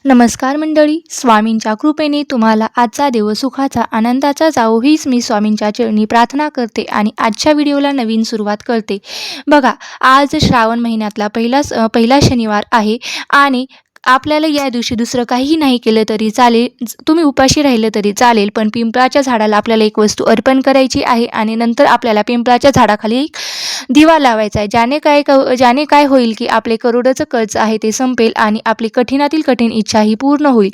नमस्कार मंडळी, स्वामींच्या कृपेने तुम्हाला आजचा दिवस सुखाचा आनंदाचा जावो हीच मी स्वामींच्या चरणी प्रार्थना करते आणि आजच्या व्हिडिओला नवीन सुरुवात करते. बघा, आज श्रावण महिन्यातला पहिला शनिवार आहे आणि आपल्याला या दिवशी दुसरं काही नाही केलं तरी चालेल, तुम्ही उपाशी राहिलं तरी चालेल, पण पिंपळाच्या झाडाला आपल्याला एक वस्तू अर्पण करायची आहे आणि नंतर आपल्याला पिंपळाच्या झाडाखाली एक दिवा लावायचा आहे. ज्याने काय होईल की आपले करोडोचं कर्ज आहे ते संपेल आणि आपली कठीणातील कठीण इच्छा ही पूर्ण होईल.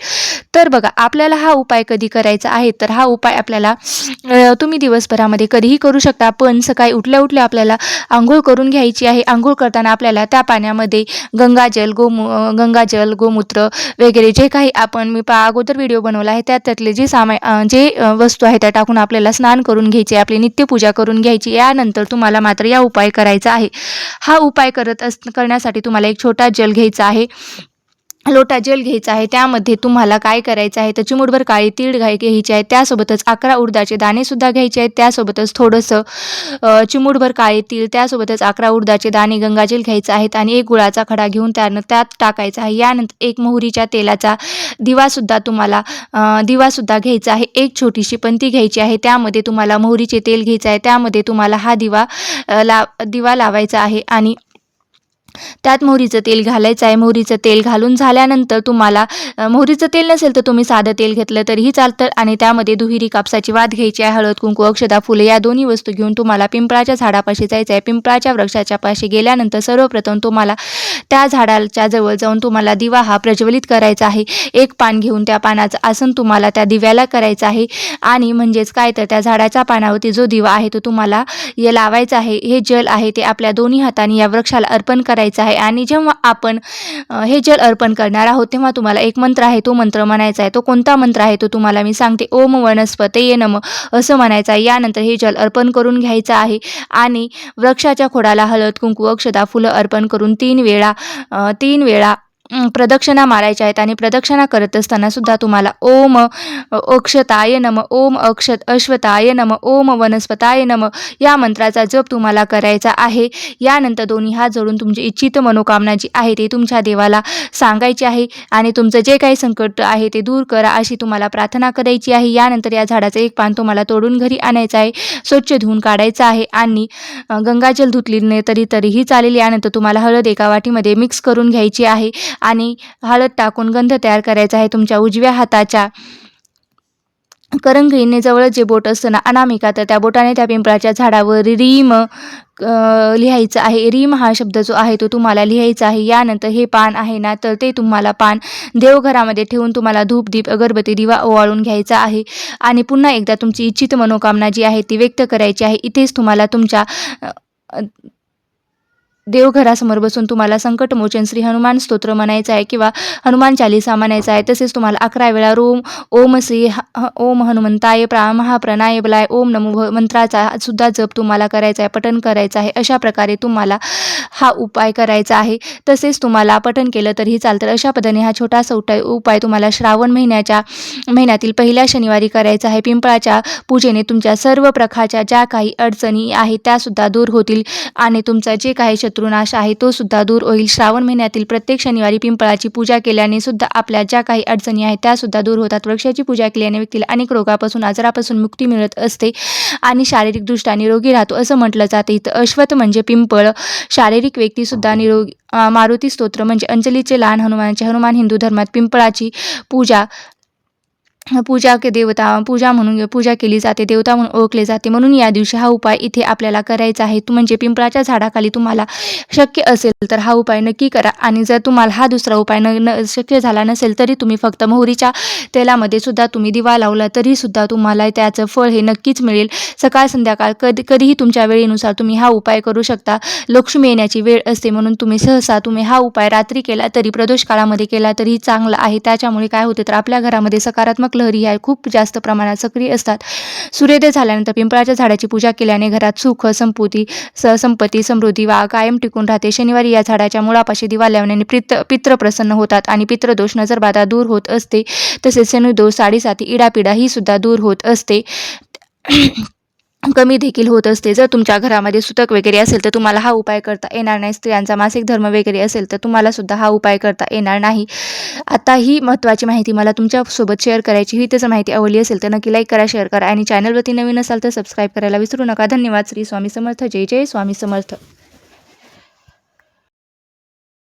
तर बघा, आपल्याला हा उपाय कधी करायचा आहे, तर हा उपाय आपल्याला तुम्ही दिवसभरामध्ये कधीही करू शकता, पण सकाळी उठल्या उठल्या आपल्याला आंघोळ करून घ्यायची आहे. आंघोळ करताना आपल्याला त्या पाण्यामध्ये गंगाजल, गोमूत्र वगैरे जे काही मी अगोदर व्हिडिओ बनवला आहे त्यातले जे वस्तू आहेत त्या टाकून आपल्याला स्नान करून घ्यायचे, आपली नित्यपूजा करून घ्यायची. यानंतर तुम्हाला मात्र या उपाय करायचा आहे. हा उपाय करण्यासाठी तुम्हाला एक छोटा लोटा जल घ्यायचा आहे. त्यामध्ये तुम्हाला काय करायचं आहे, तर चिमूटभर काळी तीळ घ्यायची आहे. त्यासोबतच 11 उडदाचे दाणे सुद्धा घ्यायचे आहेत. त्यासोबतच थोडंसं चिमूटभर काळे तीळ, त्यासोबतच 11 उडदाचे दाणे, गंगाजल घ्यायचं आहेत आणि एक गुळाचा खडा घेऊन त्यात टाकायचा आहे. यानंतर एक मोहरीच्या तेलाचा दिवासुद्धा घ्यायचा आहे. एक छोटीशी पंती घ्यायची आहे. त्यामध्ये तुम्हाला मोहरीचे तेल घ्यायचं आहे. त्यामध्ये तुम्हाला हा दिवा लावायचा आहे आणि त्यात मोहरीचं तेल घालायचं आहे. मोहरीचं तेल घालून झाल्यानंतर तुम्हाला मोहरीचं तेल नसेल तर तुम्ही साधं तेल घेतलं तरीही चालतं आणि त्यामध्ये दुहेरी कापसाची वात घ्यायची आहे. हळद, कुंकू, अक्षता, फुले या दोन्ही वस्तू घेऊन तुम्हाला पिंपळाच्या झाडापाशी जायचं आहे. पिंपळाच्या वृक्षाच्या पाशी गेल्यानंतर सर्वप्रथम तुम्हाला त्या झाडाच्या जवळ जाऊन तुम्हाला दिवा हा प्रज्वलित करायचा आहे. एक पान घेऊन त्या पानाचं आसन तुम्हाला त्या दिव्याला करायचं आहे आणि म्हणजेच काय, तर त्या झाडाच्या पानावरती जो दिवा आहे तो तुम्हाला लावायचा आहे. हे जल आहे ते आपल्या दोन्ही हातांनी या वृक्षाला अर्पण करायचं आहे आणि जेव्हा आपण हे जल अर्पण करणार आहोत तेव्हा तुम्हाला एक मंत्र आहे, तो मंत्र म्हणायचा आहे. तो कोणता मंत्र आहे तो तुम्हाला मी सांगते. ओम वनस्पतये नमः असं म्हणायचं आहे. यानंतर हे जल अर्पण करून घ्यायचं आहे आणि वृक्षाच्या खोडाला हळद, कुंकू, अक्षता, फुलं अर्पण करून 3 वेळा प्रदक्षिणा मारायच्या आहेत आणि प्रदक्षिणा करत असताना सुद्धा तुम्हाला ओम अक्षताय नम, ओम अश्वताय नम, ओम वनस्पताय नम या मंत्राचा जप तुम्हाला करायचा आहे. यानंतर दोन्ही हात जोडून तुमची इच्छित मनोकामना जी आहे ते तुमच्या देवाला सांगायची आहे आणि तुमचं जे काही संकट आहे ते दूर करा अशी तुम्हाला प्रार्थना करायची आहे. यानंतर या झाडाचं एक पान तुम्हाला तोडून घरी आणायचं आहे, स्वच्छ धुवून काढायचं आहे आणि गंगाजल धुतली नाही तरीही चालेल. यानंतर तुम्हाला हळद एका वाटीमध्ये मिक्स करून घ्यायची आहे आणि हळद टाकून गंध तयार करायचा आहे. तुमच्या उजव्या हाताच्या करंगळीने जवळ जे बोट असतं ना अनामिका, तर त्या बोटाने त्या पिंपळाच्या झाडावर रीम लिहायचं आहे. रीम हा शब्द जो आहे तो तुम्हाला लिहायचा आहे. यानंतर हे पान आहे ना, तर ते तुम्हाला पान देवघरामध्ये ठेवून तुम्हाला धूप, दीप, अगरबत्ती, दिवा ओवाळून घ्यायचा आहे आणि पुन्हा एकदा तुमची इच्छित मनोकामना जी आहे ती व्यक्त करायची आहे. इथेच तुम्हाला तुमच्या देवघरासमोर बसून तुम्हाला संकटमोचन श्री हनुमान स्तोत्र म्हणायचं आहे किंवा हनुमान चालीसा म्हणायचा आहे. तसेच तुम्हाला 11 वेळा ओम हनुमंताय महाप्रणाय बलाय ओम नमो मंत्राचा सुद्धा जप तुम्हाला करायचा आहे, पठण करायचं आहे. अशा प्रकारे तुम्हाला हा उपाय करायचा आहे. तसेच तुम्हाला पठण केलं तरीही चालतं. अशा पद्धतीने हा छोटासा उपाय तुम्हाला श्रावण महिन्यातील पहिल्या शनिवारी करायचा आहे. पिंपळाच्या पूजेने तुमच्या सर्व प्रकारच्या ज्या काही अडचणी आहेत त्यासुद्धा दूर होतील आणि तुमचा जे काही शत्रुनाश आहे तो सुद्धा दूर होईल. श्रावण महिन्यातील प्रत्येक शनिवारी पिंपळाची पूजा केल्याने सुद्धा आपल्या ज्या काही अडचणी आहेत त्या सुद्धा दूर होतात. वृक्षाची पूजा केल्याने व्यक्तीला अनेक रोगापासून, आजारापासून मुक्ती मिळत असते आणि शारीरिकदृष्ट्या निरोगी राहतो असं म्हटलं जाते. इथं अश्वथ म्हणजे पिंपळ, शारीरिक व्यक्ती सुद्धा निरोगी, मारुती स्तोत्र म्हणजे अंजलीचे लहान हनुमान हिंदू धर्मात पिंपळाची पूजा म्हणून पूजा केली जाते, देवता म्हणून ओळखले जाते. म्हणून या दिवशी हा उपाय इथे आपल्याला करायचा आहे. म्हणजे पिंपळाच्या झाडाखाली तुम्हाला शक्य असेल तर हा उपाय नक्की करा आणि जर तुम्हाला हा दुसरा उपाय शक्य झाला नसेल तरी तुम्ही फक्त मोहरीच्या तेलामध्ये सुद्धा तुम्ही दिवा लावला तरी सुद्धा तुम्हाला त्याचं फळ हे नक्कीच मिळेल. सकाळ संध्याकाळ कधीही तुमच्या वेळेनुसार तुम्ही हा उपाय करू शकता. लक्ष्मी येण्याची वेळ असते म्हणून तुम्ही हा उपाय रात्री केला तरी, प्रदोष काळामध्ये केला तरी चांगला आहे. त्याच्यामुळे काय होते तर आपल्या घरामध्ये सकारात्मक लहरी ह्या खूप जास्त प्रमाणात सक्रिय असतात. सूर्योदय झाल्यानंतर पिंपळाच्या झाडाची पूजा केल्याने घरात सुख, संपत्ती, समृद्धी कायम टिकून राहते. शनिवारी या झाडाच्या मुळापाशी दिवा लावण्याने पित्र प्रसन्न होतात आणि पित्रदोष, नजरबाधा दूर होत असते. तसेच शनिदोष, साडेसाती, इडापिडा ही सुद्धा दूर होत असते. कमी देखील होत असते. जर तुमच्या घरामध्ये सुतक वगैरे असेल तर तुम्हाला हा उपाय करता येणार नाही. स्त्रियांचा मासिक धर्म वगैरे असेल तर तुम्हाला सुद्धा हा उपाय करता येणार नाही. आता ही महत्त्वाची माहिती मला तुमच्यासोबत शेअर करायची. ही जर माहिती आवडली असेल तर नक्की लाईक करा, शेअर करा आणि चॅनलवरती नवीन असाल तर सबस्क्राईब करायला विसरू नका. धन्यवाद. श्री स्वामी समर्थ. जय जय स्वामी समर्थ.